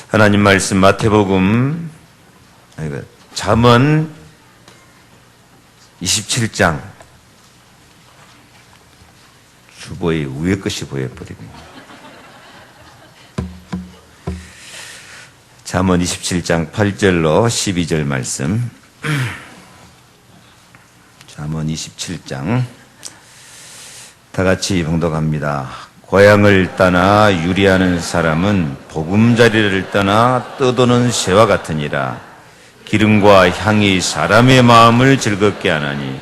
하나님 말씀 마태복음 잠언 27장 주보의 위에 것이 보여버리네요. 잠언 27장 8절로 12절 말씀. 잠언 27장 다 같이 봉독합니다. 고향을 떠나 유리하는 사람은 보금자리를 떠나 떠도는 새와 같으니라. 기름과 향이 사람의 마음을 즐겁게 하나니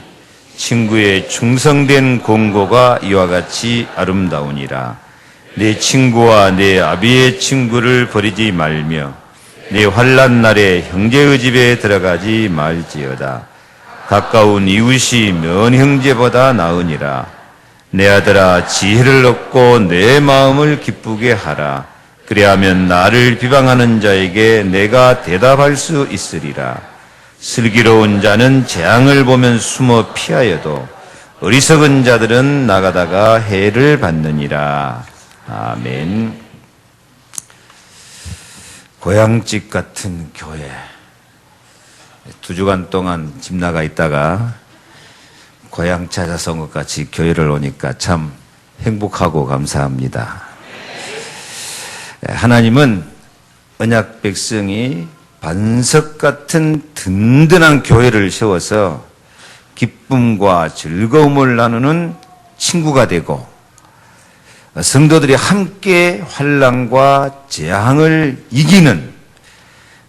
친구의 충성된 공고가 이와 같이 아름다우니라. 내 친구와 내 아비의 친구를 버리지 말며 내 환난 날에 형제의 집에 들어가지 말지어다. 가까운 이웃이 먼 형제보다 나으니라. 내 아들아, 지혜를 얻고 내 마음을 기쁘게 하라. 그리하면 나를 비방하는 자에게 내가 대답할 수 있으리라. 슬기로운 자는 재앙을 보면 숨어 피하여도 어리석은 자들은 나가다가 해를 받느니라. 아멘. 고향집 같은 교회. 2주간 동안 집 나가 있다가 고향 찾아서 온 것 같이 교회를 오니까 참 행복하고 감사합니다. 하나님은 언약 백성이 반석 같은 든든한 교회를 세워서 기쁨과 즐거움을 나누는 친구가 되고 성도들이 함께 환난과 재앙을 이기는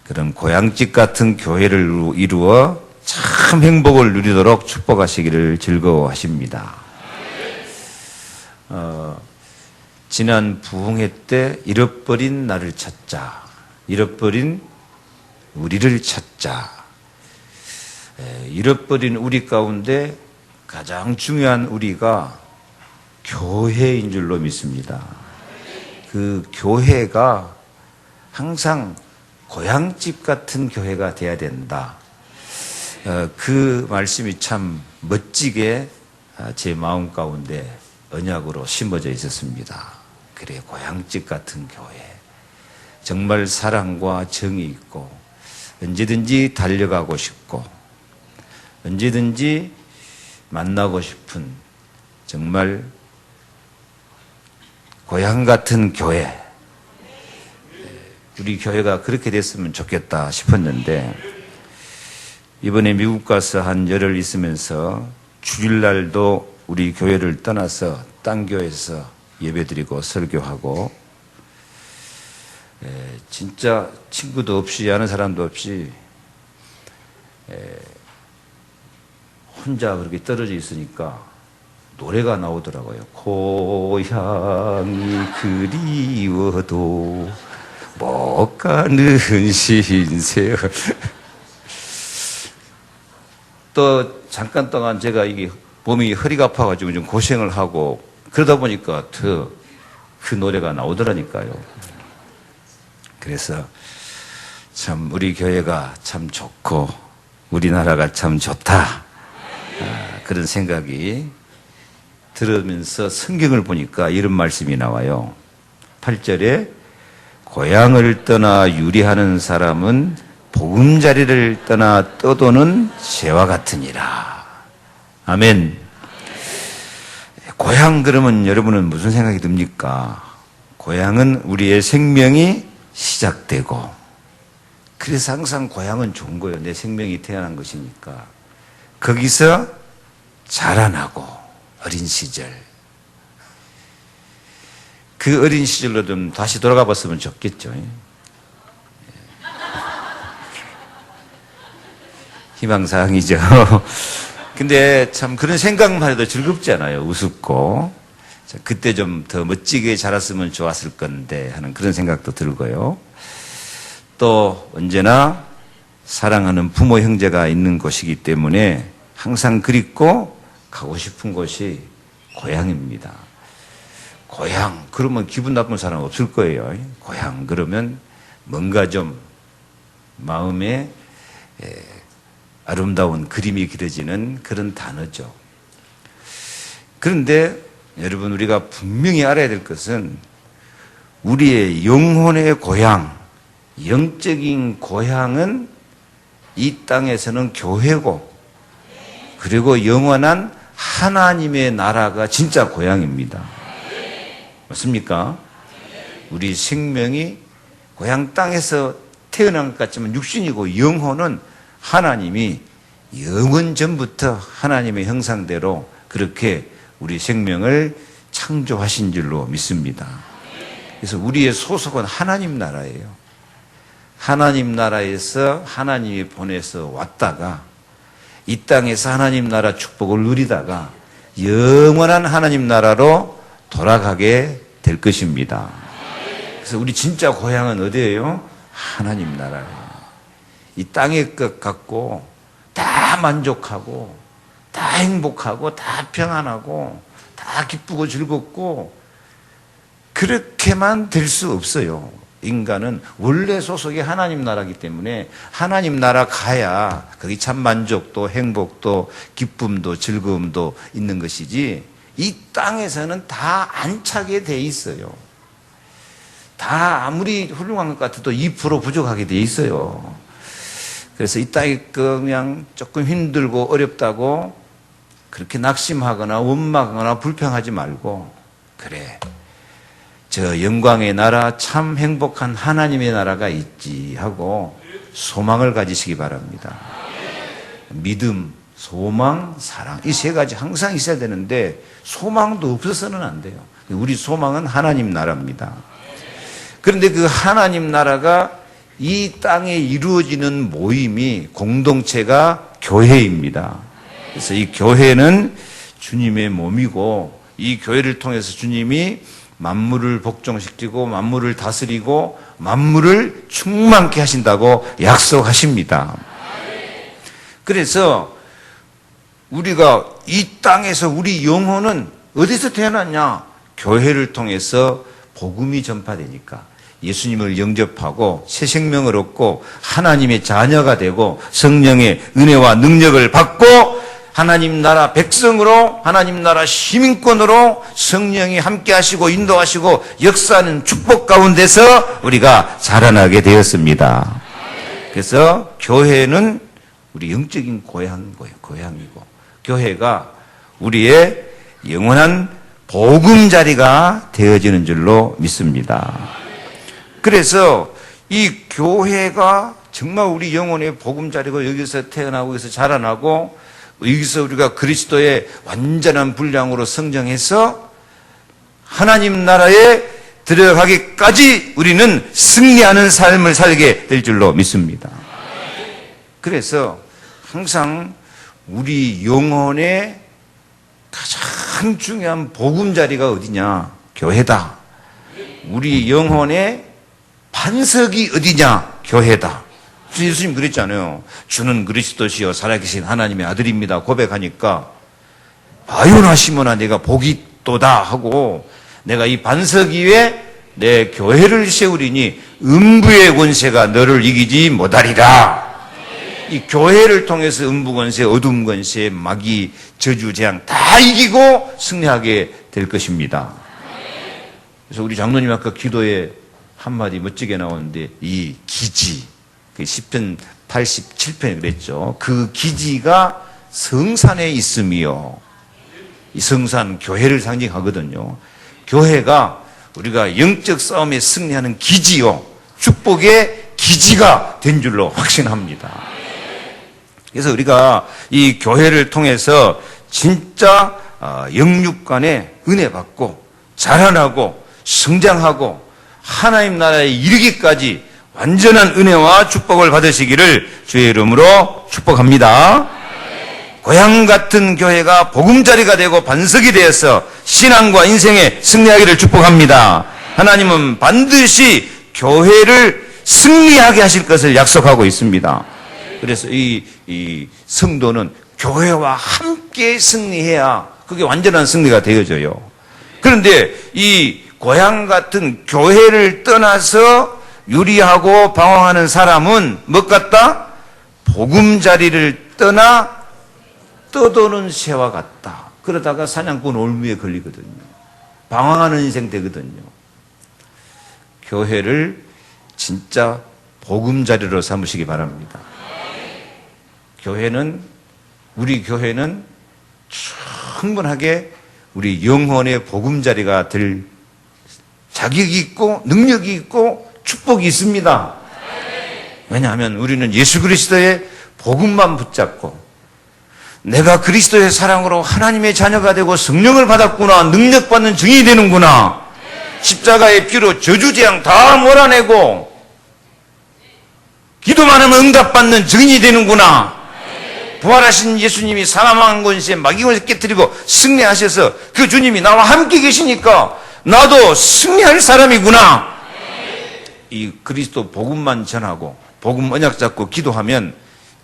그런 고향집 같은 교회를 이루어 참 행복을 누리도록 축복하시기를 즐거워하십니다. 지난 부흥회 때 잃어버린 나를 찾자, 잃어버린 우리를 찾자. 잃어버린 우리 가운데 가장 중요한 우리가 교회인 줄로 믿습니다. 그 교회가 항상 고향집 같은 교회가 돼야 된다. 그 말씀이 참 멋지게 제 마음 가운데 언약으로 심어져 있었습니다. 그래, 고향집 같은 교회. 정말 사랑과 정이 있고 언제든지 달려가고 싶고 언제든지 만나고 싶은 정말 고향 같은 교회. 우리 교회가 그렇게 됐으면 좋겠다 싶었는데 이번에 미국 가서 한 열흘 있으면서 주일날도 우리 교회를 떠나서 딴 교회에서 예배드리고 설교하고 진짜 친구도 없이 아는 사람도 없이 혼자 그렇게 떨어져 있으니까 노래가 나오더라고요. 고향이 그리워도 못 가는 신세월. 또 잠깐 동안 제가 이게 몸이 허리가 아파가지고 좀 고생을 하고 그러다 보니까 더 그 노래가 나오더라니까요. 그래서 참 우리 교회가 참 좋고 우리나라가 참 좋다. 그런 생각이 들으면서 성경을 보니까 이런 말씀이 나와요. 8절에 고향을 떠나 유리하는 사람은 보금자리를 떠나 떠도는 새와 같으니라. 아멘. 고향 그러면 여러분은 무슨 생각이 듭니까? 고향은 우리의 생명이 시작되고 그래서 항상 고향은 좋은 거예요. 내 생명이 태어난 것이니까. 거기서 자라나고 어린 시절. 그 어린 시절로 좀 다시 돌아가 봤으면 좋겠죠. 희망사항이죠. 근데 참 그런 생각만 해도 즐겁지 않아요. 우습고. 그때 좀 더 멋지게 자랐으면 좋았을 건데 하는 그런 생각도 들고요. 또 언제나 사랑하는 부모 형제가 있는 곳이기 때문에 항상 그립고 가고 싶은 곳이 고향입니다. 고향 그러면 기분 나쁜 사람 없을 거예요. 고향 그러면 뭔가 좀 마음에 아름다운 그림이 그려지는 그런 단어죠. 그런데 여러분 우리가 분명히 알아야 될 것은 우리의 영혼의 고향, 영적인 고향은 이 땅에서는 교회고, 그리고 영원한 하나님의 나라가 진짜 고향입니다. 맞습니까? 우리 생명이 고향 땅에서 태어난 것 같지만 육신이고, 영혼은 하나님이 영원 전부터 하나님의 형상대로 그렇게 우리 생명을 창조하신 줄로 믿습니다. 그래서 우리의 소속은 하나님 나라예요. 하나님 나라에서 하나님이 보내서 왔다가 이 땅에서 하나님 나라 축복을 누리다가 영원한 하나님 나라로 돌아가게 될 것입니다. 그래서 우리 진짜 고향은 어디예요? 하나님 나라예요. 이 땅의 것 갖고 다 만족하고 다 행복하고 다 평안하고 다 기쁘고 즐겁고 그렇게만 될 수 없어요. 인간은 원래 소속이 하나님 나라이기 때문에 하나님 나라 가야 거기 참 만족도 행복도 기쁨도 즐거움도 있는 것이지, 이 땅에서는 다 안 차게 돼 있어요. 다 아무리 훌륭한 것 같아도 2% 부족하게 돼 있어요. 그래서 이 땅이 그냥 조금 힘들고 어렵다고 그렇게 낙심하거나 원망하거나 불평하지 말고, 그래, 저 영광의 나라, 참 행복한 하나님의 나라가 있지 하고 소망을 가지시기 바랍니다. 믿음, 소망, 사랑, 이 세 가지 항상 있어야 되는데 소망도 없어서는 안 돼요. 우리 소망은 하나님 나라입니다. 그런데 그 하나님 나라가 이 땅에 이루어지는 모임이, 공동체가 교회입니다. 그래서 이 교회는 주님의 몸이고, 이 교회를 통해서 주님이 만물을 복종시키고 만물을 다스리고 만물을 충만케 하신다고 약속하십니다. 그래서 우리가 이 땅에서 우리 영혼은 어디서 태어났냐? 교회를 통해서 복음이 전파되니까 예수님을 영접하고 새 생명을 얻고 하나님의 자녀가 되고 성령의 은혜와 능력을 받고 하나님 나라 백성으로, 하나님 나라 시민권으로 성령이 함께 하시고 인도하시고 역사하는 축복 가운데서 우리가 자라나게 되었습니다. 그래서 교회는 우리 영적인 고향이고, 교회가 우리의 영원한 보금자리가 되어지는 줄로 믿습니다. 그래서 이 교회가 정말 우리 영혼의 보금자리고, 여기서 태어나고 여기서 자라나고 여기서 우리가 그리스도의 완전한 분량으로 성장해서 하나님 나라에 들어가기까지 우리는 승리하는 삶을 살게 될 줄로 믿습니다. 그래서 항상 우리 영혼의 가장 중요한 보금자리가 어디냐? 교회다. 우리 영혼의 반석이 어디냐? 교회다. 예수님 그랬잖아요. 주는 그리스도시요 살아계신 하나님의 아들입니다 고백하니까, 아유나 시몬아 내가 복이 있도다 하고, 내가 이 반석 위에 내 교회를 세우리니 음부의 권세가 너를 이기지 못하리라. 이 교회를 통해서 음부 권세, 어둠 권세, 마귀, 저주, 재앙 다 이기고 승리하게 될 것입니다. 그래서 우리 장로님 아까 기도에 한마디 멋지게 나오는데, 이 기지, 그 시편 87편에 그랬죠. 그 기지가 성산에 있음이요. 이 성산 교회를 상징하거든요. 교회가 우리가 영적 싸움에 승리하는 기지요, 축복의 기지가 된 줄로 확신합니다. 그래서 우리가 이 교회를 통해서 진짜 영육간에 은혜 받고 자라나고 성장하고 하나님 나라에 이르기까지 완전한 은혜와 축복을 받으시기를 주의 이름으로 축복합니다. 고향 같은 교회가 보금자리가 되고 반석이 되어서 신앙과 인생에 승리하기를 축복합니다. 하나님은 반드시 교회를 승리하게 하실 것을 약속하고 있습니다. 그래서 이 성도는 교회와 함께 승리해야 그게 완전한 승리가 되어져요. 그런데 이 고향 같은 교회를 떠나서 유리하고 방황하는 사람은 뭐 같다? 보금자리를 떠나 떠도는 새와 같다. 그러다가 사냥꾼 올무에 걸리거든요. 방황하는 인생 되거든요. 교회를 진짜 보금자리로 삼으시기 바랍니다. 우리 교회는 충분하게 우리 영혼의 보금자리가 될 자격이 있고 능력이 있고 축복이 있습니다. 왜냐하면 우리는 예수 그리스도의 복음만 붙잡고 내가 그리스도의 사랑으로 하나님의 자녀가 되고 성령을 받았구나, 능력받는 증인이 되는구나, 십자가의 피로 저주재앙 다 몰아내고 기도만 하면 응답받는 증인이 되는구나, 부활하신 예수님이 사망한 곳에 마귀를 깨뜨리고 승리하셔서 그 주님이 나와 함께 계시니까 나도 승리할 사람이구나. 이 그리스도 복음만 전하고 복음 언약 잡고 기도하면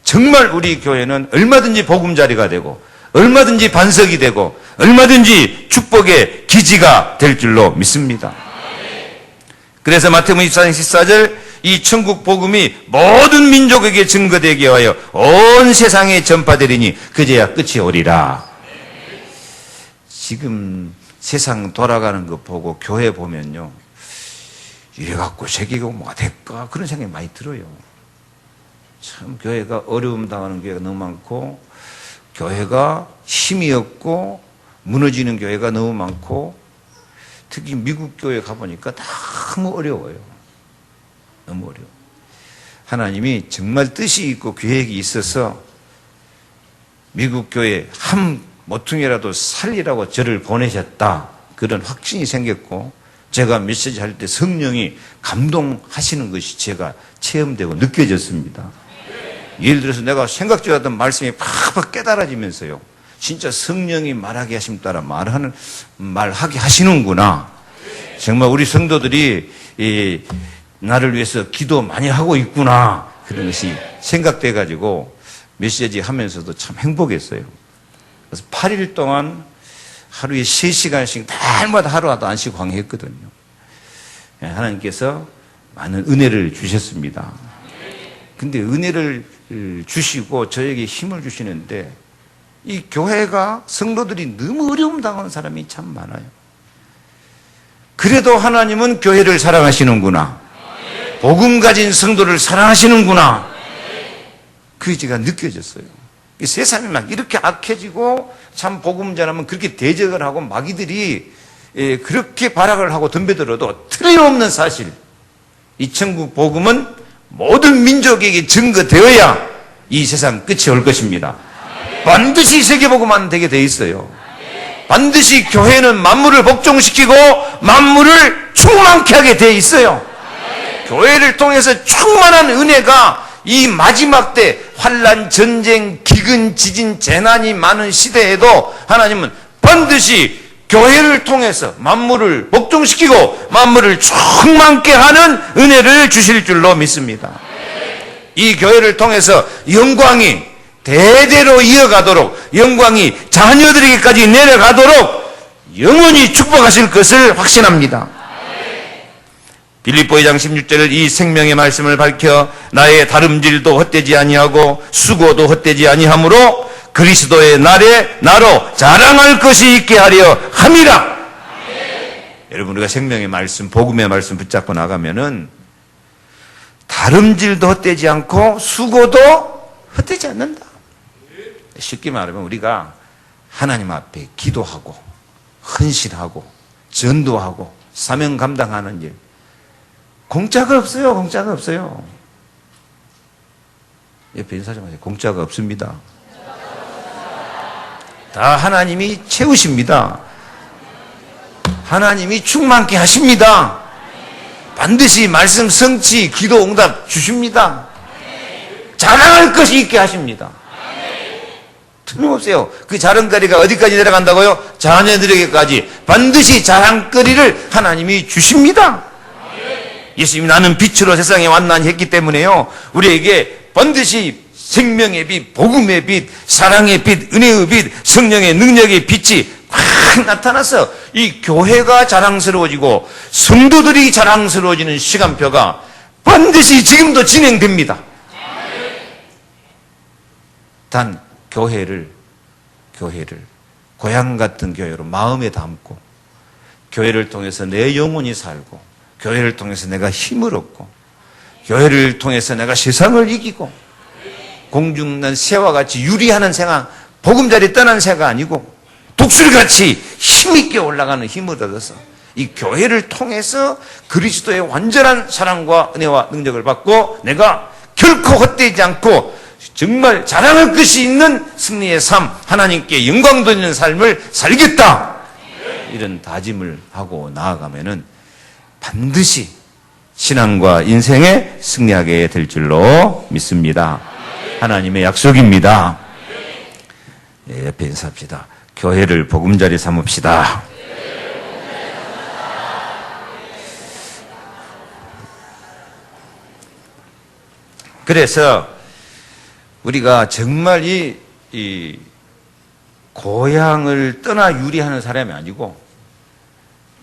정말 우리 교회는 얼마든지 보금자리가 되고 얼마든지 반석이 되고 얼마든지 축복의 기지가 될 줄로 믿습니다. 그래서 마태복음 24장 14절 이 천국 복음이 모든 민족에게 증거되게 하여 온 세상에 전파되리니 그제야 끝이 오리라. 지금 세상 돌아가는 거 보고 교회 보면요, 이래갖고 세계가 뭐가 될까 그런 생각이 많이 들어요. 참 교회가 어려움 당하는 교회가 너무 많고 교회가 힘이 없고 무너지는 교회가 너무 많고 특히 미국 교회 가보니까 너무 어려워요. 너무 어려워. 하나님이 정말 뜻이 있고 계획이 있어서 미국 교회 한 모퉁이라도 살리라고 저를 보내셨다, 그런 확신이 생겼고 제가 메시지 할 때 성령이 감동하시는 것이 제가 체험되고 느껴졌습니다. 예를 들어서 내가 생각지 않았던 말씀이 팍팍 깨달아지면서요, 진짜 성령이 말하게 하심 따라 말하게 하시는구나. 정말 우리 성도들이 나를 위해서 기도 많이 하고 있구나, 그런 것이 생각돼 가지고 메시지 하면서도 참 행복했어요. 그래서 8일 동안 하루에 3시간씩 날마다 하루하도 안 쉬고 강의했거든요. 하나님께서 많은 은혜를 주셨습니다. 근데 은혜를 주시고 저에게 힘을 주시는데 이 교회가 성도들이 너무 어려움 당하는 사람이 참 많아요. 그래도 하나님은 교회를 사랑하시는구나, 복음 가진 성도를 사랑하시는구나, 그게 제가 느껴졌어요. 세상이 막 이렇게 악해지고 참 복음 전하면 그렇게 대적을 하고 마귀들이 그렇게 발악을 하고 덤벼들어도 틀림없는 사실, 이 천국 복음은 모든 민족에게 증거되어야 이 세상 끝이 올 것입니다. 반드시 세계복음만 되게 돼 있어요. 반드시 교회는 만물을 복종시키고 만물을 충만케 하게 돼 있어요. 교회를 통해서 충만한 은혜가 이 마지막 때 환난, 전쟁, 기근, 지진, 재난이 많은 시대에도 하나님은 반드시 교회를 통해서 만물을 복종시키고 만물을 충만케 하는 은혜를 주실 줄로 믿습니다. 이 교회를 통해서 영광이 대대로 이어가도록, 영광이 자녀들에게까지 내려가도록 영원히 축복하실 것을 확신합니다. 빌립보 2장 16절을 이 생명의 말씀을 밝혀 나의 다름질도 헛되지 아니하고 수고도 헛되지 아니하므로 그리스도의 날에 나로 자랑할 것이 있게 하려 함이라. 여러분, 우리가 생명의 말씀, 복음의 말씀 붙잡고 나가면은 다름질도 헛되지 않고 수고도 헛되지 않는다. 쉽게 말하면 우리가 하나님 앞에 기도하고 헌신하고 전도하고 사명 감당하는 일, 공짜가 없어요. 공짜가 없어요. 옆에 있는 사람한테 공짜가 없습니다. 다 하나님이 채우십니다. 하나님이 충만케 하십니다. 반드시 말씀 성취, 기도 응답 주십니다. 자랑할 것이 있게 하십니다. 틀림없어요. 그 자랑거리가 어디까지 내려간다고요? 자녀들에게까지 반드시 자랑거리를 하나님이 주십니다. 예수님이 나는 빛으로 세상에 왔나니 했기 때문에요, 우리에게 반드시 생명의 빛, 복음의 빛, 사랑의 빛, 은혜의 빛, 성령의 능력의 빛이 확 나타나서 이 교회가 자랑스러워지고 성도들이 자랑스러워지는 시간표가 반드시 지금도 진행됩니다. 단 교회를 고향 같은 교회로 마음에 담고 교회를 통해서 내 영혼이 살고 교회를 통해서 내가 힘을 얻고 교회를 통해서 내가 세상을 이기고 공중난 새와 같이 유리하는 생활, 보금자리 떠난 새가 아니고 독수리같이 힘있게 올라가는 힘을 얻어서 이 교회를 통해서 그리스도의 완전한 사랑과 은혜와 능력을 받고 내가 결코 헛되지 않고 정말 자랑할 것이 있는 승리의 삶, 하나님께 영광 돌리는 삶을 살겠다. 이런 다짐을 하고 나아가면은 반드시 신앙과 인생에 승리하게 될 줄로 믿습니다. 하나님의 약속입니다. 예, 옆에 인사합시다. 교회를 보금자리 삼읍시다. 그래서 우리가 정말 이 고향을 떠나 유리하는 사람이 아니고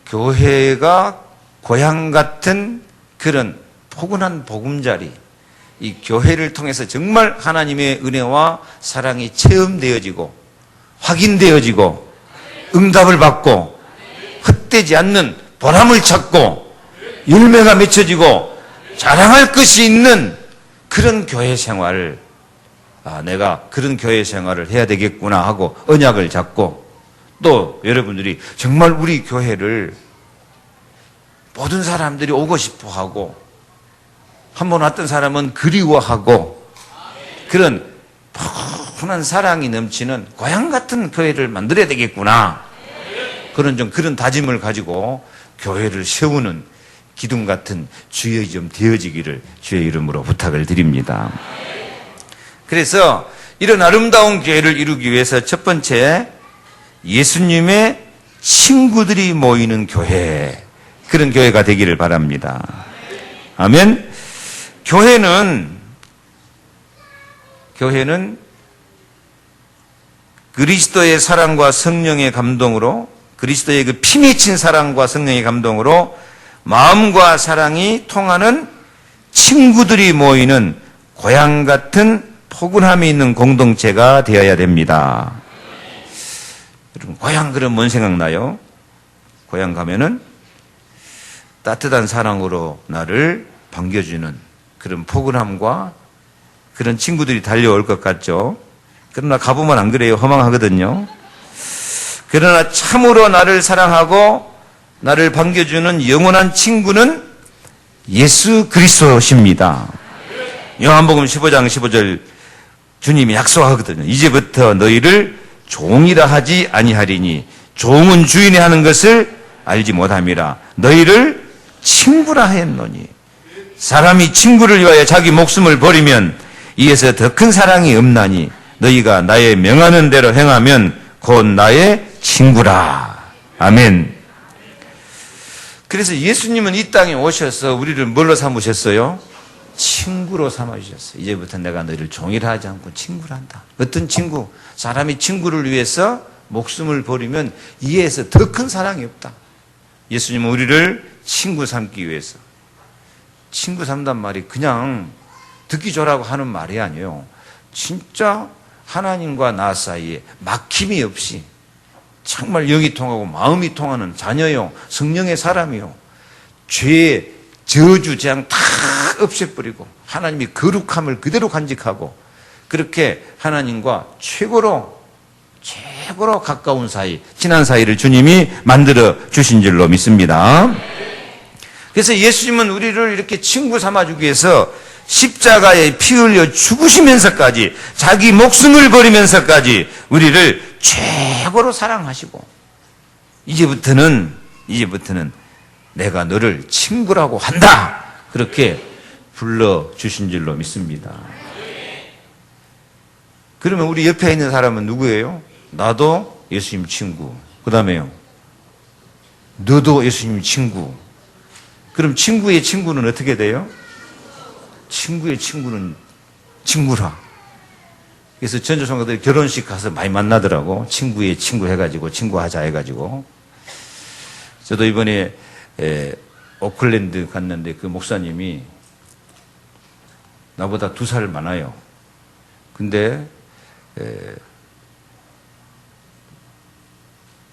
교회가 고향 같은 그런 포근한 보금자리, 이 교회를 통해서 정말 하나님의 은혜와 사랑이 체험되어지고 확인되어지고 응답을 받고 헛되지 않는 보람을 찾고 열매가 맺혀지고 자랑할 것이 있는 그런 교회 생활을 내가 그런 교회 생활을 해야 되겠구나 하고 언약을 잡고 또 여러분들이 정말 우리 교회를 모든 사람들이 오고 싶어 하고 한 번 왔던 사람은 그리워하고 그런 푸근한 사랑이 넘치는 고향 같은 교회를 만들어야 되겠구나. 그런 다짐을 가지고 교회를 세우는 기둥 같은 주의 좀 되어지기를 주의 이름으로 부탁을 드립니다. 그래서 이런 아름다운 교회를 이루기 위해서 첫 번째, 예수님의 친구들이 모이는 교회, 그런 교회가 되기를 바랍니다. 아멘. 교회는 그리스도의 사랑과 성령의 감동으로, 그리스도의 그 피맺힌 사랑과 성령의 감동으로 마음과 사랑이 통하는 친구들이 모이는 고향 같은 포근함이 있는 공동체가 되어야 됩니다. 여러분, 고향 그럼 뭔 생각나요? 고향 가면은 따뜻한 사랑으로 나를 반겨주는 그런 포근함과 그런 친구들이 달려올 것 같죠? 그러나 가보면 안 그래요. 허망하거든요. 그러나 참으로 나를 사랑하고 나를 반겨주는 영원한 친구는 예수 그리스도십니다. 요한복음 15장 15절 주님이 약속하거든요. 이제부터 너희를 종이라 하지 아니하리니 종은 주인이 하는 것을 알지 못함이라. 너희를 친구라 했노니. 사람이 친구를 위하여 자기 목숨을 버리면 이에서 더 큰 사랑이 없나니 너희가 나의 명하는 대로 행하면 곧 나의 친구라. 아멘. 그래서 예수님은 이 땅에 오셔서 우리를 뭘로 삼으셨어요? 친구로 삼아주셨어요. 이제부터 내가 너희를 종이라 하지 않고 친구라 한다. 어떤 친구? 사람이 친구를 위해서 목숨을 버리면 이에서 더 큰 사랑이 없다. 예수님은 우리를 친구 삼기 위해서. 친구 삼단 말이 그냥 듣기 좋으라고 하는 말이 아니에요. 진짜 하나님과 나 사이에 막힘이 없이 정말 영이 통하고 마음이 통하는 자녀요, 성령의 사람이요, 죄의 저주, 재앙 다 없애버리고 하나님이 거룩함을 그대로 간직하고 그렇게 하나님과 최고로 가까운 사이, 친한 사이를 주님이 만들어 주신 줄로 믿습니다. 그래서 예수님은 우리를 이렇게 친구 삼아주기 위해서 십자가에 피 흘려 죽으시면서까지 자기 목숨을 버리면서까지 우리를 최고로 사랑하시고 이제부터는 내가 너를 친구라고 한다. 그렇게 불러주신 줄로 믿습니다. 그러면 우리 옆에 있는 사람은 누구예요? 나도 예수님 친구. 그 다음에요. 너도 예수님 친구. 그럼 친구의 친구는 어떻게 돼요? 친구의 친구는 친구라. 그래서 전조성가들이 결혼식 가서 많이 만나더라고. 친구의 친구 해가지고, 친구하자 해가지고. 저도 이번에 오클랜드 갔는데 그 목사님이 나보다 2살 많아요. 근데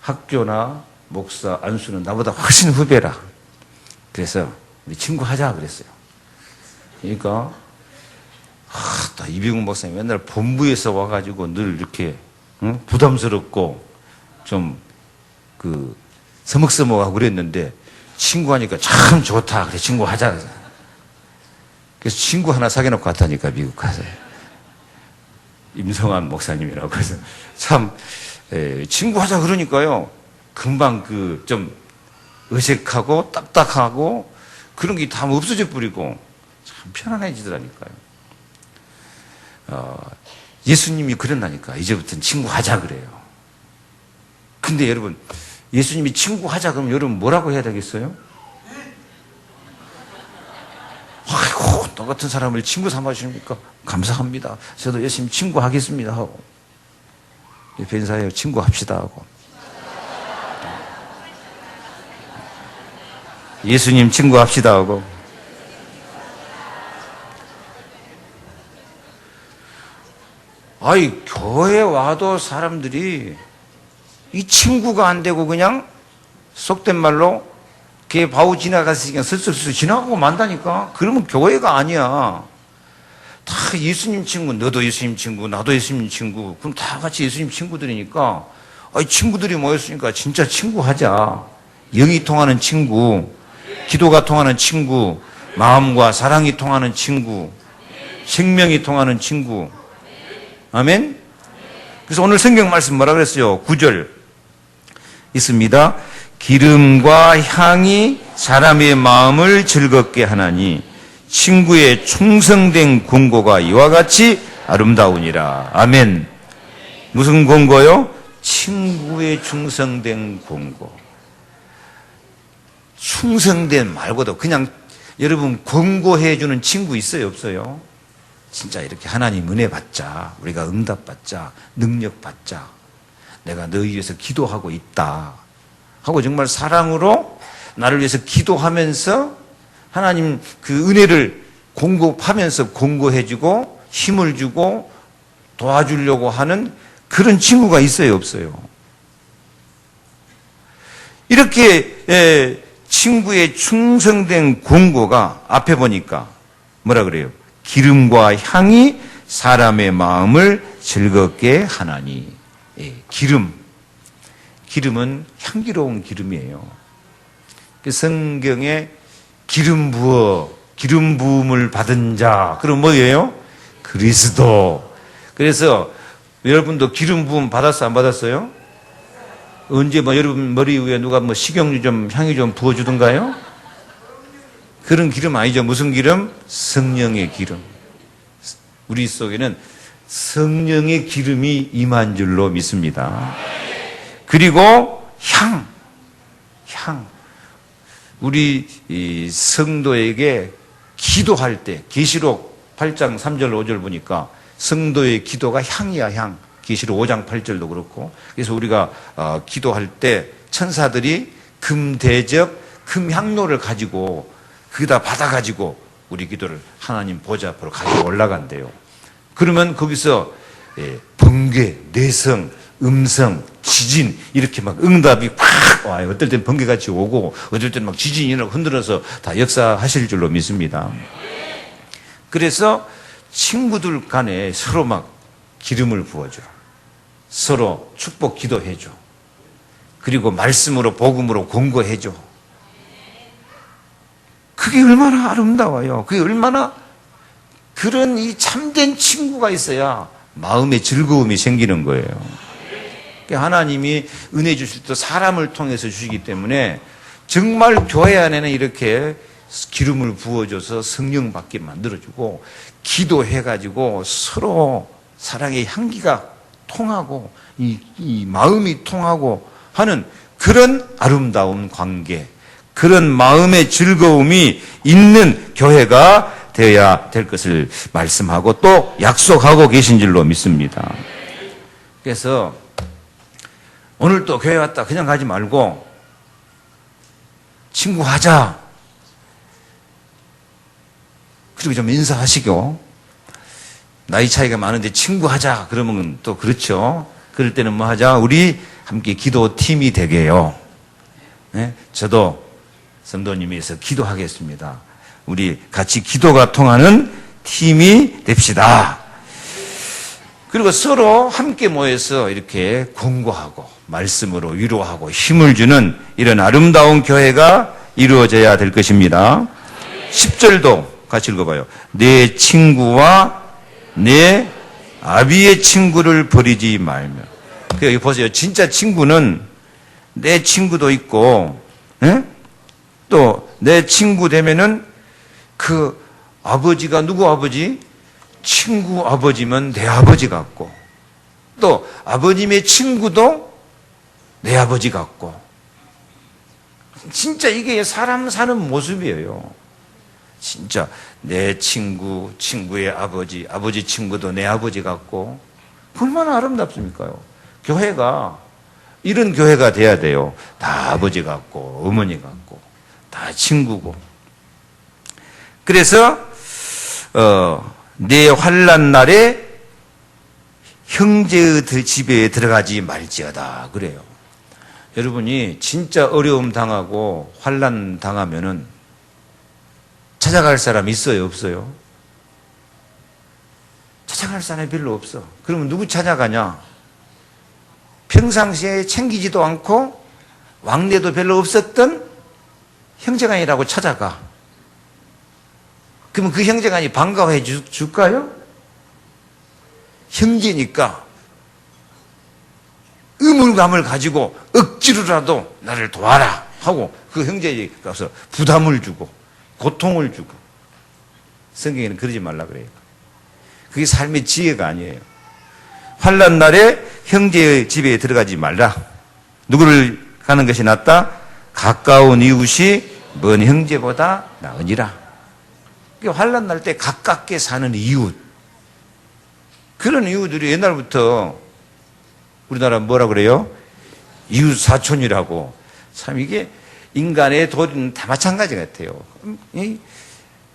학교나 목사 안수는 나보다 훨씬 후배라. 그래서 우리 친구 하자 그랬어요. 그러니까 또 이병훈 목사님 맨날 본부에서 와가지고 늘 이렇게 부담스럽고 좀 서먹서먹하고 그랬는데 친구 하니까 참 좋다. 그래 친구 하자. 그래서 친구 하나 사귀어놓고 갔다니까 미국 가서 임성환 목사님이라고 해서 참 친구 하자 그러니까요 금방 좀 어색하고 딱딱하고 그런 게 다 없어져 버리고 참 편안해지더라니까요. 예수님이 그랬다니까 이제부터는 친구 하자 그래요. 근데 여러분 예수님이 친구 하자 그러면 여러분 뭐라고 해야 되겠어요? 아이고 너 같은 사람을 친구 삼아주십니까? 감사합니다. 저도 열심히 친구 하겠습니다 하고 벤사에 친구 합시다 하고 예수님 친구 합시다 하고 아이 교회 와도 사람들이 이 친구가 안 되고 그냥 속된 말로 걔 바우 지나갔으니까 슬슬 지나가고 만다니까. 그러면 교회가 아니야. 다 예수님 친구, 너도 예수님 친구, 나도 예수님 친구. 그럼 다 같이 예수님 친구들이니까 아이 친구들이 모였으니까 진짜 친구 하자. 영이 통하는 친구, 기도가 통하는 친구, 마음과 사랑이 통하는 친구, 생명이 통하는 친구. 아멘? 그래서 오늘 성경 말씀 뭐라 그랬어요? 9절 있습니다. 기름과 향이 사람의 마음을 즐겁게 하나니 친구의 충성된 공고가 이와 같이 아름다우니라. 아멘. 무슨 공고요? 친구의 충성된 공고. 충성된 말고도 그냥 여러분 공고해 주는 친구 있어요 없어요? 진짜 이렇게 하나님 은혜 받자, 우리가 응답 받자, 능력 받자, 내가 너희 위해서 기도하고 있다 하고 정말 사랑으로 나를 위해서 기도하면서 하나님 그 은혜를 공급하면서 공고해주고 힘을 주고 도와주려고 하는 그런 친구가 있어요 없어요? 이렇게 친구의 충성된 공고가 앞에 보니까 뭐라 그래요? 기름과 향이 사람의 마음을 즐겁게 하나니. 기름은 향기로운 기름이에요. 성경에 기름 부음을 받은 자, 그럼 뭐예요? 그리스도. 그래서 여러분도 기름 부음 받았어 안 받았어요? 언제 여러분 머리 위에 누가 식용유 좀 향이 좀 부어주던가요? 그런 기름 아니죠. 무슨 기름? 성령의 기름. 우리 속에는 성령의 기름이 임한 줄로 믿습니다. 그리고 향. 우리 성도에게 기도할 때 계시록 8장 3절 5절 보니까 성도의 기도가 향이야 향. 계시록 5장 8절도 그렇고. 그래서 우리가 기도할 때 천사들이 금대접, 금향로를 가지고 거기다 받아가지고 우리 기도를 하나님 보좌 앞으로 가지고 올라간대요. 그러면 거기서 번개, 내성, 음성, 지진 이렇게 막 응답이 팍 와요. 어떨 땐 번개같이 오고 어떨 땐 막 지진이 흔들어서 다 역사하실 줄로 믿습니다. 그래서 친구들 간에 서로 막 기름을 부어줘. 서로 축복 기도해줘. 그리고 말씀으로 복음으로 공고해줘. 그게 얼마나 아름다워요. 그게 얼마나 그런 이 참된 친구가 있어야 마음의 즐거움이 생기는 거예요. 하나님이 은혜 주실 때 사람을 통해서 주시기 때문에 정말 교회 안에는 이렇게 기름을 부어줘서 성령 받게 만들어주고 기도해가지고 서로 사랑의 향기가 통하고 이 마음이 통하고 하는 그런 아름다운 관계, 그런 마음의 즐거움이 있는 교회가 되어야 될 것을 말씀하고 또 약속하고 계신 줄로 믿습니다. 그래서 오늘 또 교회 왔다 그냥 가지 말고 친구 하자. 그리고 좀 인사하시고 나이 차이가 많은데 친구 하자 그러면 또 그렇죠. 그럴 때는 뭐 하자? 우리 함께 기도팀이 되게요. 네? 저도 성도님에서 기도하겠습니다. 우리 같이 기도가 통하는 팀이 됩시다. 그리고 서로 함께 모여서 이렇게 권고하고 말씀으로 위로하고 힘을 주는 이런 아름다운 교회가 이루어져야 될 것입니다. 10절도 같이 읽어봐요. 내 친구와 내 아비의 친구를 버리지 말며. 여기 보세요. 진짜 친구는 내 친구도 있고, 또 내 친구 되면은 그 아버지가 누구 아버지? 친구 아버지면 내 아버지 같고, 또 아버님의 친구도 내 아버지 같고. 진짜 이게 사람 사는 모습이에요. 진짜 내 친구, 친구의 아버지, 아버지 친구도 내 아버지 같고. 얼마나 아름답습니까요? 교회가 이런 교회가 돼야 돼요. 다 아버지 같고 어머니 같고 다 친구고. 그래서 내 환난 날에 형제의 집에 들어가지 말지어다 그래요. 여러분이 진짜 어려움 당하고 환난 당하면은 찾아갈 사람 있어요, 없어요? 찾아갈 사람이 별로 없어. 그러면 누구 찾아가냐? 평상시에 챙기지도 않고 왕래도 별로 없었던 형제간이라고 찾아가. 그러면 그 형제간이 반가워해 줄까요? 형제니까 의무감을 가지고 억지로라도 나를 도와라 하고 그 형제에 가서 부담을 주고 고통을 주고. 성경에는 그러지 말라 그래요. 그게 삶의 지혜가 아니에요. 환난 날에 형제의 집에 들어가지 말라. 누구를 가는 것이 낫다? 가까운 이웃이 먼 형제보다 나으니라. 환난 날 때 가깝게 사는 이웃, 그런 이웃들이 옛날부터 우리나라 뭐라 그래요? 이웃 사촌이라고. 참 이게 인간의 도리는 다 마찬가지 같아요.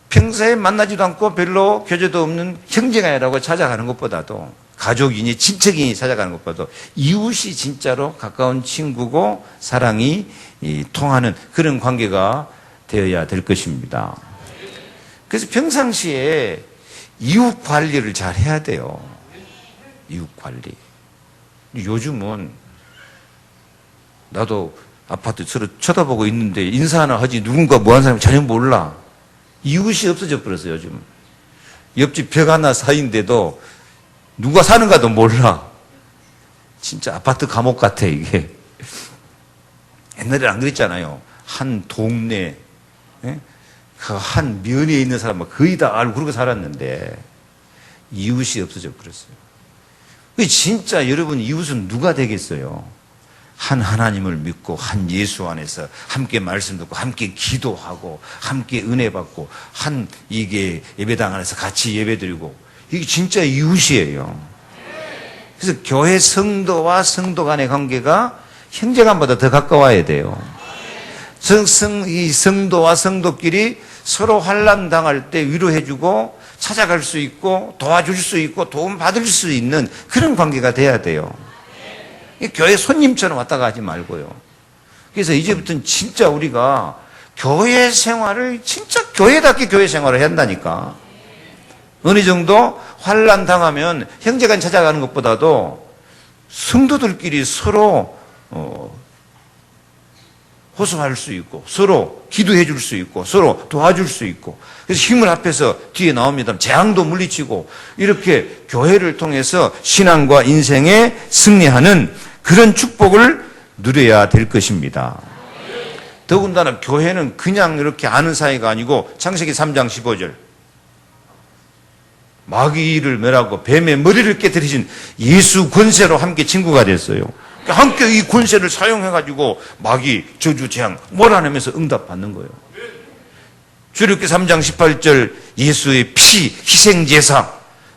평소에 만나지도 않고 별로 교제도 없는 형제간이라고 찾아가는 것보다도, 가족이니 친척이니 찾아가는 것보다도 이웃이 진짜로 가까운 친구고 사랑이 통하는 그런 관계가 되어야 될 것입니다. 그래서 평상시에 이웃 관리를 잘 해야 돼요. 이웃 관리. 요즘은 나도 아파트 서로 쳐다보고 있는데 인사 하나 하지 누군가 뭐 하는 사람이 전혀 몰라. 이웃이 없어져 버렸어요, 요즘. 옆집 벽 하나 사이인데도 누가 사는가도 몰라. 진짜 아파트 감옥 같아, 이게. 옛날에는 안 그랬잖아요. 한 동네, 그 한 면에 있는 사람은 거의 다 알고 그러고 살았는데 이웃이 없어져 버렸어요. 진짜 여러분 이웃은 누가 되겠어요? 한 하나님을 믿고 한 예수 안에서 함께 말씀 듣고 함께 기도하고 함께 은혜 받고 한 이게 예배당 안에서 같이 예배드리고, 이게 진짜 이웃이에요. 그래서 교회 성도와 성도 간의 관계가 형제간보다 더 가까워야 돼요. 이 성도와 성도끼리 서로 환난 당할 때 위로해주고 찾아갈 수 있고 도와줄 수 있고 도움 받을 수 있는 그런 관계가 돼야 돼요. 교회 손님처럼 왔다 가지 말고요. 그래서 이제부터는 진짜 우리가 교회 생활을 진짜 교회답게 교회 생활을 해야 한다니까. 어느 정도 환난 당하면 형제간 찾아가는 것보다도 성도들끼리 서로 호소할 수 있고 서로 기도해 줄 수 있고 서로 도와줄 수 있고, 그래서 힘을 합해서 뒤에 나옵니다. 재앙도 물리치고 이렇게 교회를 통해서 신앙과 인생에 승리하는 그런 축복을 누려야 될 것입니다. 더군다나 교회는 그냥 이렇게 아는 사이가 아니고 창세기 3장 15절 마귀를 멸하고 뱀의 머리를 깨뜨리신 예수 권세로 함께 친구가 됐어요. 함께 이 권세를 사용해가지고 마귀, 저주, 재앙 몰아내면서 응답받는 거예요. 출애굽기 3장 18절 예수의 피, 희생제사.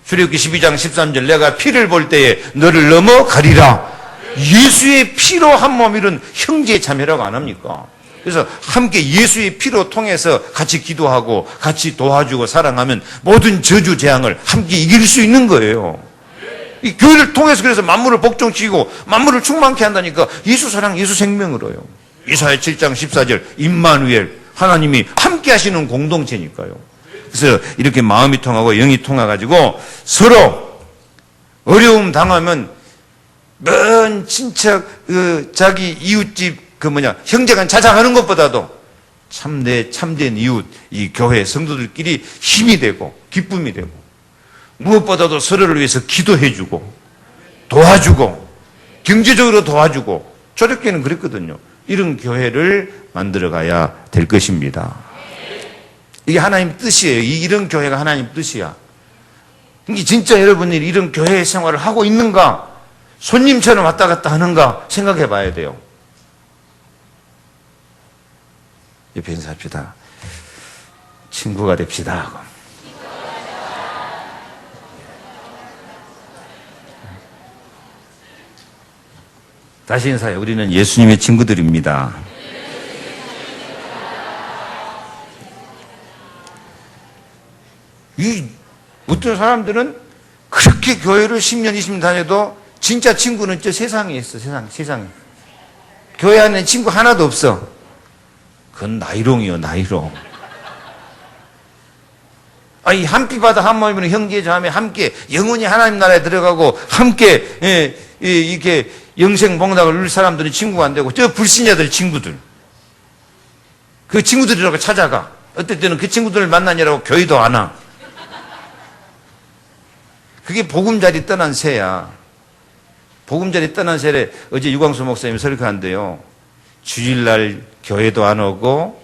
출애굽기 12장 13절 내가 피를 볼 때에 너를 넘어가리라. 예수의 피로 한 몸 이룬 형제 자매라고 안 합니까? 그래서 함께 예수의 피로 통해서 같이 기도하고 같이 도와주고 사랑하면 모든 저주, 재앙을 함께 이길 수 있는 거예요. 이 교회를 통해서 그래서 만물을 복종시키고 만물을 충만케 한다니까. 예수 사랑, 예수 생명으로요. 이사야 7장 14절 임마누엘 하나님이 함께 하시는 공동체니까요. 그래서 이렇게 마음이 통하고 영이 통해가지고 서로 어려움 당하면 먼 친척, 자기 이웃집, 형제간 자장하는 것보다도 참된 이웃, 이 교회 성도들끼리 힘이 되고, 기쁨이 되고, 무엇보다도 서로를 위해서 기도해주고, 도와주고, 경제적으로 도와주고, 초대교회는 그랬거든요. 이런 교회를 만들어가야 될 것입니다. 이게 하나님 뜻이에요. 이런 교회가 하나님 뜻이야. 이게 진짜 여러분들이 이런 교회 생활을 하고 있는가? 손님처럼 왔다 갔다 하는가? 생각해 봐야 돼요. 옆에 인사합시다. 친구가 됩시다. 다시 인사해. 우리는 예수님의 친구들입니다. 어떤 사람들은 그렇게 교회를 10년, 20년 다녀도 진짜 친구는 저 세상에 있어. 세상에. 교회 안에 친구 하나도 없어. 그건 나이롱이요, 나이롱. 이 한피바다 한 몸이면 형제 자매 함께 영원히 하나님 나라에 들어가고 함께 이렇게 영생복락을 누릴 사람들은 친구가 안 되고 저 불신자들 친구들. 그 친구들이라고 찾아가. 어떨 때는 그 친구들을 만나냐라고 교회도 안 와. 그게 보금자리 떠난 새야. 보금자리 떠난 새래 어제 유광수 목사님이 설교한대요. 주일날 교회도 안 오고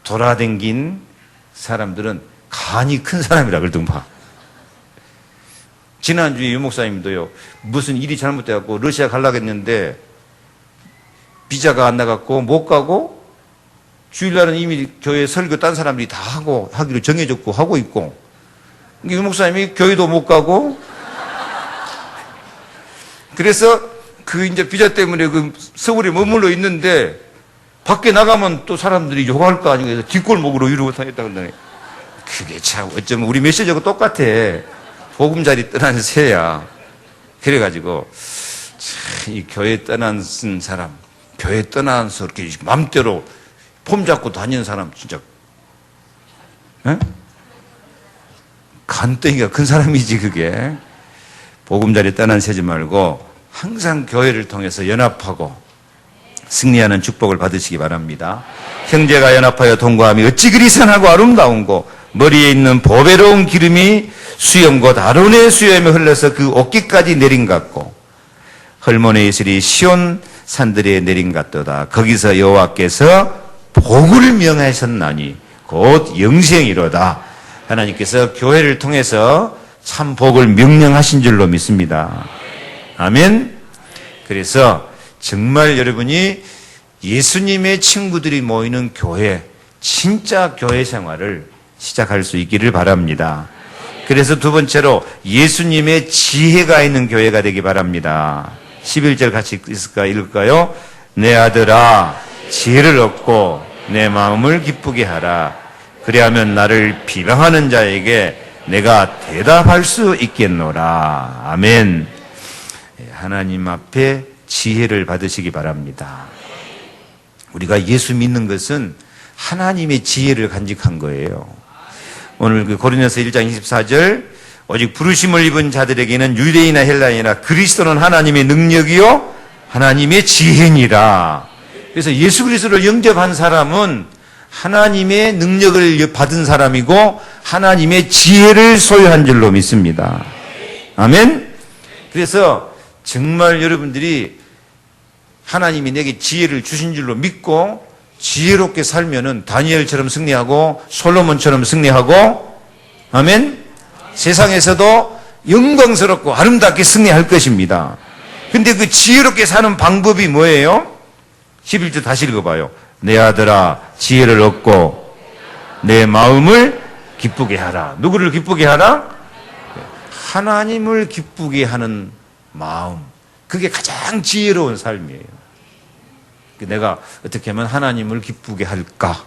돌아댕긴 사람들은 간이 큰 사람이라 그러던가. 지난주에 유 목사님도요, 무슨 일이 잘못돼갖고 러시아 가려고 했는데 비자가 안 나갔고 못 가고 주일날은 이미 교회 설교 딴 사람들이 다 하기로 정해졌고 하고 있고 유 목사님이 교회도 못 가고 그래서 이제 비자 때문에 서울에 머물러 있는데 밖에 나가면 또 사람들이 욕할 거 아니에요. 뒷골목으로 이러고 다녔다 그러더니 그게 참 어쩌면 우리 메시지하고 똑같아. 보금자리 떠난 새야. 그래가지고 이 교회 떠난 사람, 교회 떠나서 이렇게 맘대로 폼 잡고 다니는 사람 진짜 간덩이가 큰 사람이지 그게. 보금자리 떠난 새지 말고 항상 교회를 통해서 연합하고 승리하는 축복을 받으시기 바랍니다. 형제가 연합하여 동거함이 어찌 그리 선하고 아름다운고 머리에 있는 보배로운 기름이 수염 곧 아론의 수염에 흘러서 그 어깨까지 내린 같고 헐몬의 이슬이 시온 산들에 내린 같도다. 거기서 여호와께서 복을 명하셨나니 곧 영생이로다. 하나님께서 교회를 통해서 참 복을 명령하신 줄로 믿습니다. 아멘. 그래서 정말 여러분이 예수님의 친구들이 모이는 교회, 진짜 교회 생활을 시작할 수 있기를 바랍니다. 그래서 두 번째로 예수님의 지혜가 있는 교회가 되기 바랍니다. 11절 같이 읽을까요? 내 아들아 지혜를 얻고 내 마음을 기쁘게 하라. 그리하면 나를 비방하는 자에게 내가 대답할 수 있겠노라. 아멘. 하나님 앞에 지혜를 받으시기 바랍니다. 우리가 예수 믿는 것은 하나님의 지혜를 간직한 거예요. 오늘 고린도서 1장 24절 오직 부르심을 입은 자들에게는 유대인이나 헬라인이나 그리스도는 하나님의 능력이요 하나님의 지혜니라. 그래서 예수 그리스도를 영접한 사람은 하나님의 능력을 받은 사람이고 하나님의 지혜를 소유한 줄로 믿습니다. 아멘. 그래서 정말 여러분들이 하나님이 내게 지혜를 주신 줄로 믿고 지혜롭게 살면은 다니엘처럼 승리하고 솔로몬처럼 승리하고 아멘. 세상에서도 영광스럽고 아름답게 승리할 것입니다. 근데 그 지혜롭게 사는 방법이 뭐예요? 11절 다시 읽어봐요. 내 아들아 지혜를 얻고 내 마음을 기쁘게 하라. 누구를 기쁘게 하라? 하나님을 기쁘게 하는 마음. 그게 가장 지혜로운 삶이에요. 내가 어떻게 하면 하나님을 기쁘게 할까?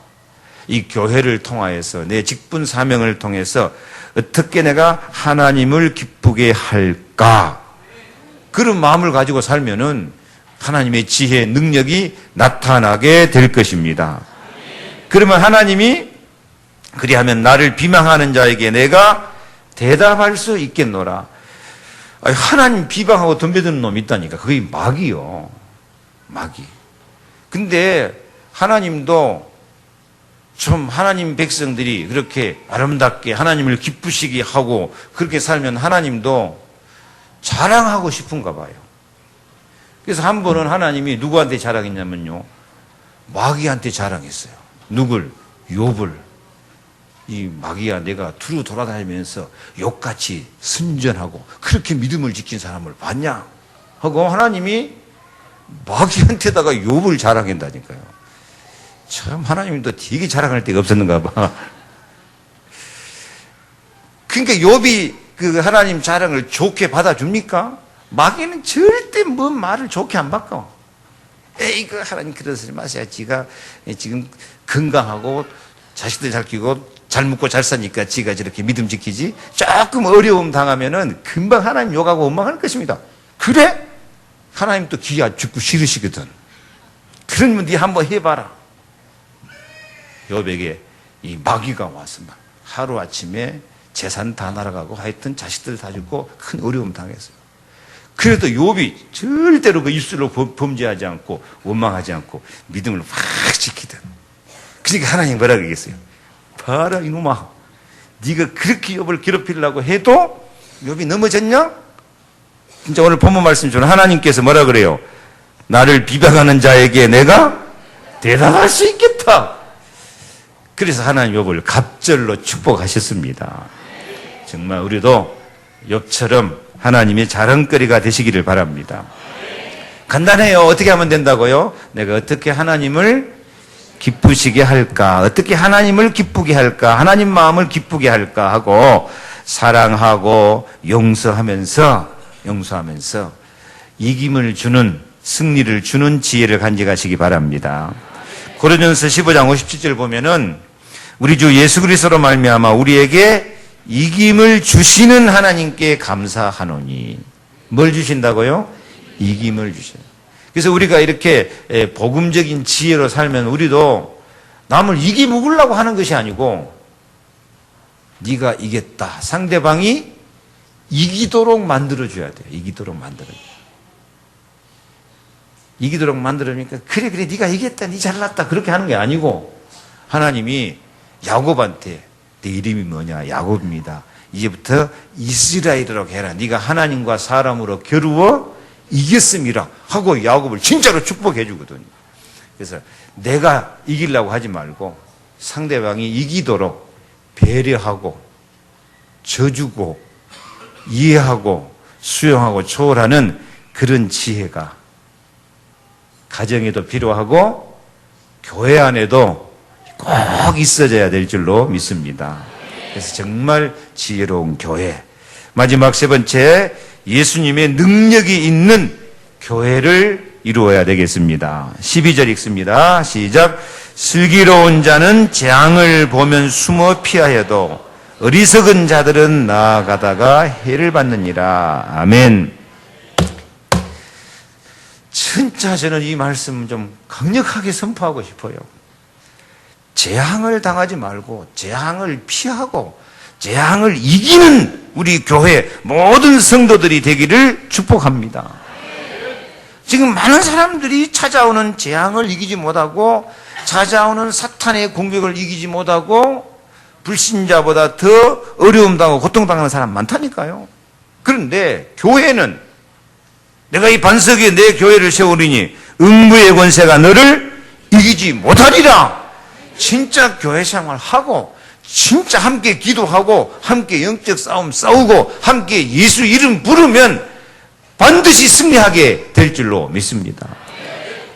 이 교회를 통하여서 내 직분 사명을 통해서 어떻게 내가 하나님을 기쁘게 할까? 그런 마음을 가지고 살면은 하나님의 지혜, 능력이 나타나게 될 것입니다. 그러면 하나님이 그리하면 나를 비방하는 자에게 내가 대답할 수 있겠노라. 아니, 하나님 비방하고 덤벼드는 놈이 있다니까. 그게 마귀요. 마귀. 근데 하나님도 좀 하나님 백성들이 그렇게 아름답게 하나님을 기쁘시게 하고 그렇게 살면 하나님도 자랑하고 싶은가 봐요. 그래서 한 번은 하나님이 누구한테 자랑했냐면요, 마귀한테 자랑했어요. 누굴? 욥을. 이 마귀야, 내가 두루 돌아다니면서 욕같이 순전하고 그렇게 믿음을 지킨 사람을 봤냐 하고 하나님이 마귀한테다가 욥을 자랑한다니까요. 참 하나님도 되게 자랑할 데가 없었는가 봐. 그러니까 욥이 그 하나님 자랑을 좋게 받아줍니까? 마귀는 절대 뭐 말을 좋게 안 바꿔. 에이, 그 하나님 그러지 마세요. 지가 지금 건강하고 자식들 잘 키우고 잘 먹고 잘 사니까 지가 저렇게 믿음 지키지. 조금 어려움 당하면은 금방 하나님 욕하고 원망할 것입니다. 그래? 하나님 또 기가 죽고 싫으시거든. 그러면 네 한번 해봐라. 욥에게 이 마귀가 와서 막 하루아침에 재산 다 날아가고 하여튼 자식들 다 죽고 큰 어려움 당했어요. 그래도 욥이 절대로 그 입술로 범죄하지 않고 원망하지 않고 믿음을 확 지키던. 그러니까 하나님 뭐라 그러겠어요? 봐라 이놈아, 네가 그렇게 욥을 괴롭히려고 해도 욥이 넘어졌냐? 진짜 오늘 본문 말씀 중에 하나님께서 뭐라 그래요? 나를 비방하는 자에게 내가 대답할 수 있겠다. 그래서 하나님 욥을 갑절로 축복하셨습니다. 정말 우리도 욥처럼 하나님의 자랑거리가 되시기를 바랍니다. 간단해요. 어떻게 하면 된다고요? 내가 어떻게 하나님을 기쁘시게 할까? 어떻게 하나님을 기쁘게 할까? 하나님 마음을 기쁘게 할까? 하고 사랑하고 용서하면서 이김을 주는, 승리를 주는 지혜를 간직하시기 바랍니다. 고린도전서 15장 57절 보면은 우리 주 예수 그리스도로 말미암아 우리에게 이김을 주시는 하나님께 감사하노니. 뭘 주신다고요? 이김을 주셔요. 그래서 우리가 이렇게 복음적인 지혜로 살면 우리도 남을 이기 먹으려고 하는 것이 아니고 네가 이겼다. 상대방이 이기도록 만들어줘야 돼요. 이기도록 만들어주니까 그래 네가 이겼다. 네 잘났다. 그렇게 하는 게 아니고 하나님이 야곱한테 내 이름이 뭐냐? 야곱입니다. 이제부터 이스라엘이라고 해라. 네가 하나님과 사람으로 겨루어 이겼음이라 하고 야곱을 진짜로 축복해 주거든요. 그래서 내가 이기려고 하지 말고 상대방이 이기도록 배려하고 져주고 이해하고 수용하고 초월하는 그런 지혜가 가정에도 필요하고 교회 안에도 꼭 있어져야 될 줄로 믿습니다. 그래서 정말 지혜로운 교회. 마지막 세 번째, 예수님의 능력이 있는 교회를 이루어야 되겠습니다. 12절 읽습니다. 시작. 슬기로운 자는 재앙을 보면 숨어 피하여도 어리석은 자들은 나아가다가 해를 받느니라. 아멘. 진짜 저는 이 말씀 좀 강력하게 선포하고 싶어요. 재앙을 당하지 말고 재앙을 피하고 재앙을 이기는 우리 교회 모든 성도들이 되기를 축복합니다. 지금 많은 사람들이 찾아오는 재앙을 이기지 못하고 찾아오는 사탄의 공격을 이기지 못하고 불신자보다 더 어려움 당하고 고통당하는 사람 많다니까요. 그런데 교회는 내가 이 반석에 내 교회를 세우리니 음부의 권세가 너를 이기지 못하리라. 진짜 교회 생활하고 진짜 함께 기도하고 함께 영적 싸움 싸우고 함께 예수 이름 부르면 반드시 승리하게 될 줄로 믿습니다.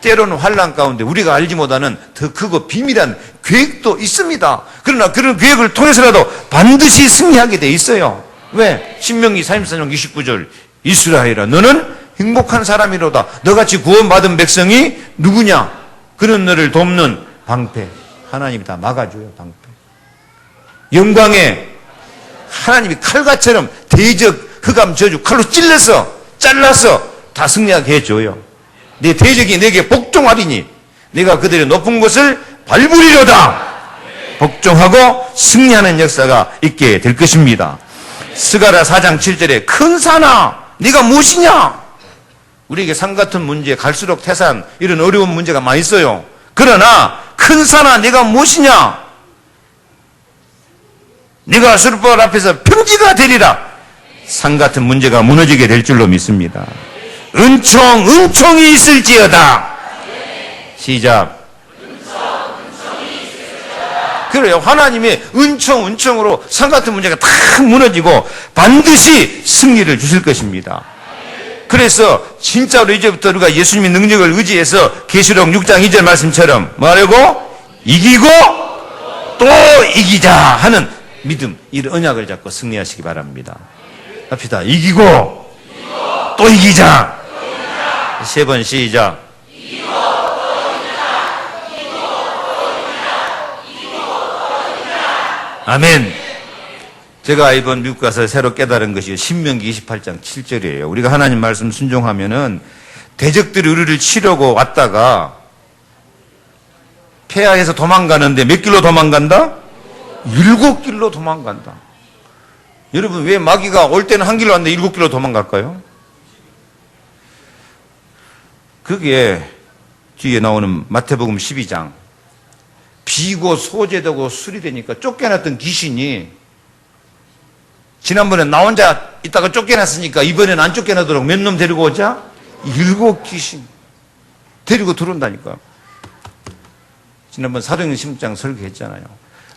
때로는 환난 가운데 우리가 알지 못하는 더 크고 비밀한 계획도 있습니다. 그러나 그런 계획을 통해서라도 반드시 승리하게 돼 있어요. 왜? 신명기 34장 29절 이스라엘아 너는 행복한 사람이로다. 너같이 구원받은 백성이 누구냐? 그는 너를 돕는 방패. 하나님이 다 막아줘요. 방패. 영광에 하나님이 칼같처럼 대적 흑암 저주 칼로 잘라서 다 승리하게 해줘요. 내 대적이 내게 복종하리니 내가 그들의 높은 곳을 밟으리로다. 복종하고 승리하는 역사가 있게 될 것입니다. 스가랴 4장 7절에 큰 산아 네가 무엇이냐? 우리에게 산 같은 문제, 갈수록 태산 이런 어려운 문제가 많이 있어요. 그러나 큰 산아 네가 무엇이냐? 네가 수르바벨 앞에서 평지가 되리라. 산 같은 문제가 무너지게 될 줄로 믿습니다. 은총이 있을지어다. 시작. 그래요. 하나님의 은총으로 산 같은 문제가 다 무너지고 반드시 승리를 주실 것입니다. 그래서 진짜로 이제부터 우리가 예수님의 능력을 의지해서 계시록 6장 2절 말씀처럼 뭐라고? 이기고 또 이기자 하는 믿음, 이 언약을 잡고 승리하시기 바랍니다. 합시다. 이기고 또 이기자. 3번 시작. 아멘. 제가 이번 미국 가서 새로 깨달은 것이 신명기 28장 7절이에요. 우리가 하나님 말씀 순종하면은 대적들이 우리를 치려고 왔다가 폐하에서 도망가는데 몇 길로 도망간다? 7길로 도망간다. 여러분 왜 마귀가 올 때는 한 길로 왔는데 7길로 도망갈까요? 그게 뒤에 나오는 마태복음 12장 비고 소재되고 술이 되니까 쫓겨났던 귀신이 지난번에 나 혼자 있다가 쫓겨났으니까 이번엔 안 쫓겨나도록 몇 놈 데리고 오자? 7 귀신 데리고 들어온다니까. 지난번 사도행전 16장 설교했잖아요.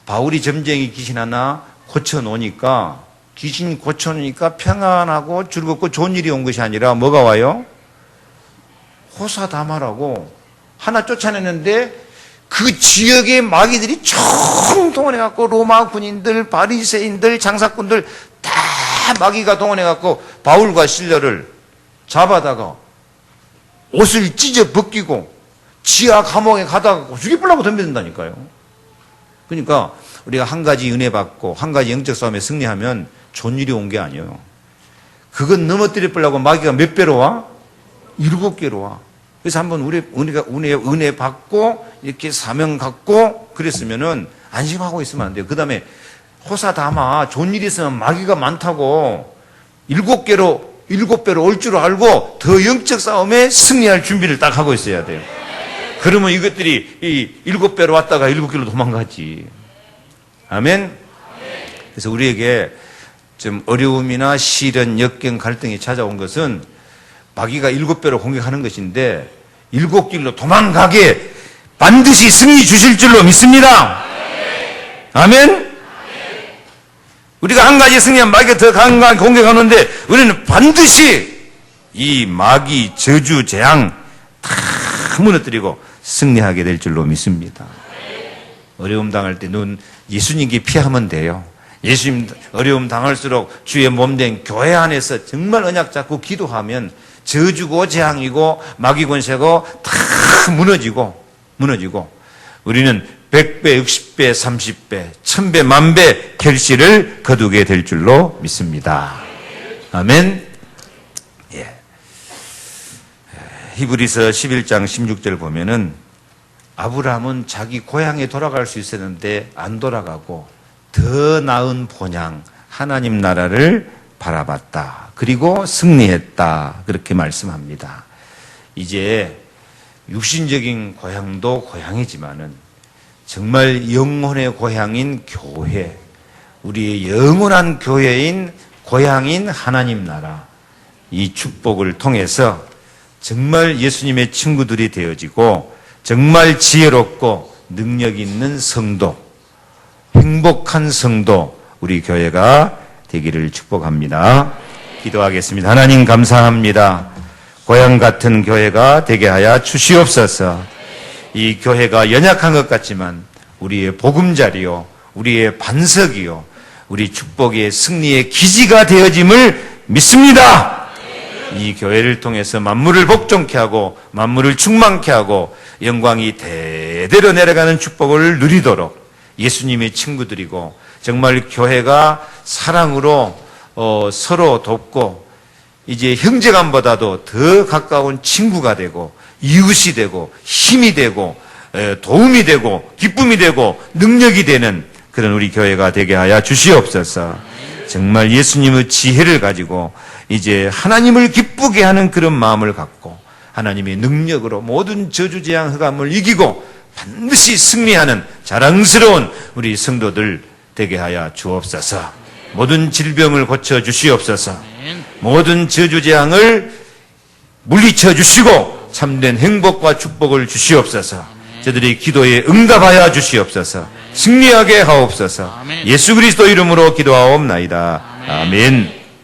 바울이 점쟁이 귀신 하나 고쳐놓으니까 귀신 고쳐놓으니까 평안하고 즐겁고 좋은 일이 온 것이 아니라 뭐가 와요? 호사다마라고 하나 쫓아냈는데 그 지역의 마귀들이 총동원해갖고 로마 군인들, 바리새인들, 장사꾼들 다 마귀가 동원해갖고 바울과 실려를 잡아다가 옷을 찢어 벗기고 지하 감옥에 가다가 죽여보려고 덤벼든다니까요. 그러니까 우리가 한 가지 은혜 받고 한 가지 영적 싸움에 승리하면 좋은 일이 온 게 아니에요. 그건 넘어뜨려보려고 마귀가 몇 배로 와? 7개로 와. 그래서 한번 우리가 은혜 받고 이렇게 사명 갖고 그랬으면은 안심하고 있으면 안 돼요. 그 다음에 호사다마 좋은 일이 있으면 마귀가 많다고 7배로 올 줄 알고 더 영적 싸움에 승리할 준비를 딱 하고 있어야 돼요. 그러면 이것들이 이 7배로 왔다가 7길로 도망가지. 아멘? 그래서 우리에게 좀 어려움이나 시련, 역경, 갈등이 찾아온 것은 마귀가 7배로 공격하는 것인데 7길로 도망가게 반드시 승리 주실 줄로 믿습니다. 아멘? 우리가 한 가지 승리하면 마귀가 더 강하게 공격하는데 우리는 반드시 이 마귀, 저주, 재앙 다 무너뜨리고 승리하게 될 줄로 믿습니다. 어려움 당할 때 눈 예수님께 피하면 돼요. 예수님 어려움 당할수록 주의 몸된 교회 안에서 정말 언약 잡고 기도하면 저주고 재앙이고 마귀 권세고 다 무너지고 우리는 100배, 60배, 30배, 1000배, 만배 결실을 거두게 될 줄로 믿습니다. 아멘. 예. 히브리서 11장 16절 보면은 아브라함은 자기 고향에 돌아갈 수 있었는데 안 돌아가고 더 나은 본향 하나님 나라를 바라봤다. 그리고 승리했다. 그렇게 말씀합니다. 이제 육신적인 고향도 고향이지만은 정말 영혼의 고향인 교회, 우리의 영원한 교회인 고향인 하나님 나라, 이 축복을 통해서 정말 예수님의 친구들이 되어지고 정말 지혜롭고 능력 있는 성도, 행복한 성도, 우리 교회가 되기를 축복합니다. 기도하겠습니다. 하나님 감사합니다. 고향 같은 교회가 되게 하여 주시옵소서. 이 교회가 연약한 것 같지만 우리의 보금자리요, 우리의 반석이요, 우리 축복의 승리의 기지가 되어짐을 믿습니다. 이 교회를 통해서 만물을 복종케 하고 만물을 충만케 하고 영광이 대대로 내려가는 축복을 누리도록 예수님의 친구들이고 정말 교회가 사랑으로 서로 돕고 이제 형제간보다도 더 가까운 친구가 되고 이웃이 되고 힘이 되고 도움이 되고 기쁨이 되고 능력이 되는 그런 우리 교회가 되게 하여 주시옵소서. 정말 예수님의 지혜를 가지고 이제 하나님을 기쁘게 하는 그런 마음을 갖고 하나님의 능력으로 모든 저주재앙 흑암을 이기고 반드시 승리하는 자랑스러운 우리 성도들 되게 하여 주옵소서. 모든 질병을 고쳐 주시옵소서. 모든 저주재앙을 물리쳐 주시고 참된 행복과 축복을 주시옵소서. 저들이 기도에 응답하여 주시옵소서. 승리하게 하옵소서. 예수 그리스도 이름으로 기도하옵나이다. 아멘.